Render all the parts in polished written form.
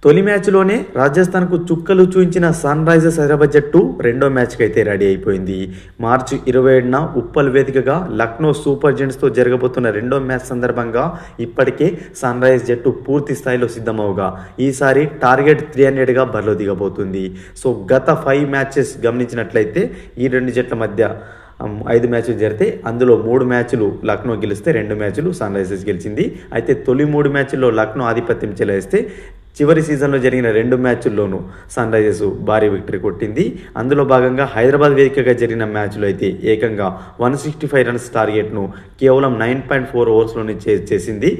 తొలి మ్యాచ్లోనే రాజస్థాన్కు చుక్కలు చూయించిన sun Risers Hyderabad జట్టు రెండో మ్యాచ్కి అయితే రెడీ అయిపోయింది. మార్చి 27న ఉప్పల్ వేదికగా లక్నో సూపర్ జెయింట్స్తో జరగబోతున్న రెండో మ్యాచ్ సందర్భంగా ఇప్పటికే సన్ రైజర్స్ జట్టు పూర్తి స్థాయిలో సిద్ధమవుగా ఈసారి టార్గెట్ 300గా బరిలో దిగబోతుంది. సో గత 5 మ్యాచెస్ గమనించినట్లయితే ఈ రెండు జట్ల మధ్య 5 మ్యాచ్లు జరిగితే అందులో 3 మ్యాచ్లు లక్నో గెలిస్తే 2 మ్యాచ్లు సన్ రైజర్స్ గెలిచింది. అయితే తొలి 3 మ్యాచ్ల్లో లక్నో ఆధిపత్యం చెలాయిస్తే చివరి సీజన్లో జరిగిన 2 మ్యాచ్ల్లోనూ సన్ రైజర్స్ భారీ విక్టరీ కొట్టింది. అందులో భాగంగా హైదరాబాద్ వేదికగా జరిగిన మ్యాచ్లో అయితే ఏకంగా 165 రన్స్ టార్గెట్ను కేవలం 9.4 ఓవర్స్లోనే చేసింది,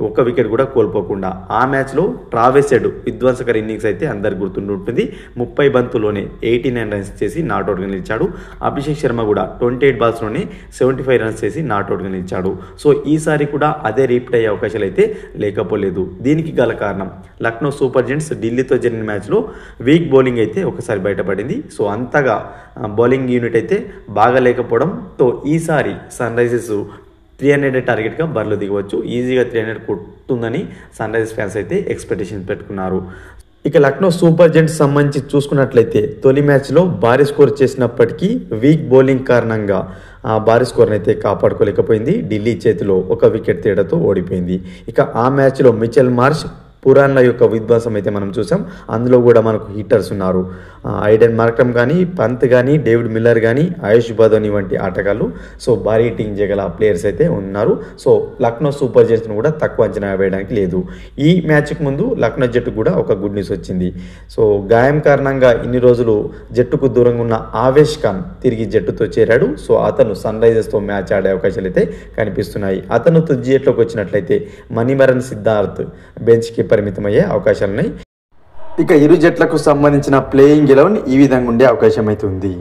ఒక్క వికెట్ కూడా కోల్పోకుండా. ఆ మ్యాచ్లో ట్రావెస్ హెడ్ విధ్వంసకర ఇన్నింగ్స్ అయితే అందరు గుర్తుంటుంది. 30 బంతుల్లోనే 89 రన్స్ చేసి నాట్అవుట్గా నిలిచాడు. అభిషేక్ శర్మ కూడా 28 బాల్స్లోనే 75 రన్స్ చేసి నాట్అవుట్గా నిలిచాడు. సో ఈసారి కూడా అదే రిపీట్ అయ్యే అవకాశాలు అయితే లేకపోలేదు. దీనికి గల కారణం లక్నో సూపర్ జెయింట్స్ ఢిల్లీతో జరిగిన మ్యాచ్లో వీక్ బౌలింగ్ అయితే ఒకసారి బయటపడింది. సో అంతగా బౌలింగ్ యూనిట్ అయితే బాగా లేకపోవడంతో ఈసారి సన్ రైజర్స్ 300 టార్గెట్గా బరిలో దిగవచ్చు. ఈజీగా 300 కొట్టుందని సన్ రైజర్స్ ఫ్యాన్స్ అయితే ఎక్స్పెక్టేషన్స్ పెట్టుకున్నారు. ఇక లక్నో సూపర్ జెయింట్స్ సంబంధించి చూసుకున్నట్లయితే తొలి మ్యాచ్లో భారీ స్కోర్ చేసినప్పటికీ వీక్ బౌలింగ్ కారణంగా ఆ భారీ స్కోర్ని అయితే కాపాడుకోలేకపోయింది. ఢిల్లీ చేతిలో 1 వికెట్ తేడాతో ఓడిపోయింది. ఇక ఆ మ్యాచ్లో మిచెల్ మార్ష్ పురాన్ల యొక్క విధ్వంసం అయితే మనం చూసాం. అందులో కూడా మనకు హీటర్స్ ఉన్నారు. ఐడెన్ మార్క్రమ్ కానీ, పంత్ కానీ, డేవిడ్ మిల్లర్ కానీ, ఆయుష్ బదోని వంటి ఆటగాళ్ళు. సో భారీ హిట్టింగ్ చేయగల ప్లేయర్స్ అయితే ఉన్నారు. సో లక్నో సూపర్ జెయింట్స్ను కూడా తక్కువ అంచనా వేయడానికి లేదు. ఈ మ్యాచ్కి ముందు లక్నో జట్టు కూడా ఒక గుడ్ న్యూస్ వచ్చింది. సో గాయం కారణంగా ఇన్ని రోజులు జట్టుకు దూరంగా ఉన్న ఆవేష్ ఖాన్ తిరిగి జట్టుతో చేరాడు. సో అతను సన్ రైజర్స్తో మ్యాచ్ ఆడే అవకాశాలు అయితే కనిపిస్తున్నాయి. అతను తుది జట్టులోకి వచ్చినట్లయితే మణిమరన్ సిద్ధార్థ్ బెంచ్కి పరిమితమయ్యే అవకాశాలున్నాయి. ఇక ఇరు జట్లకు సంబంధించిన ప్లేయింగ్ 11 ఈ విధంగా ఉండే అవకాశం అయితే ఉంది.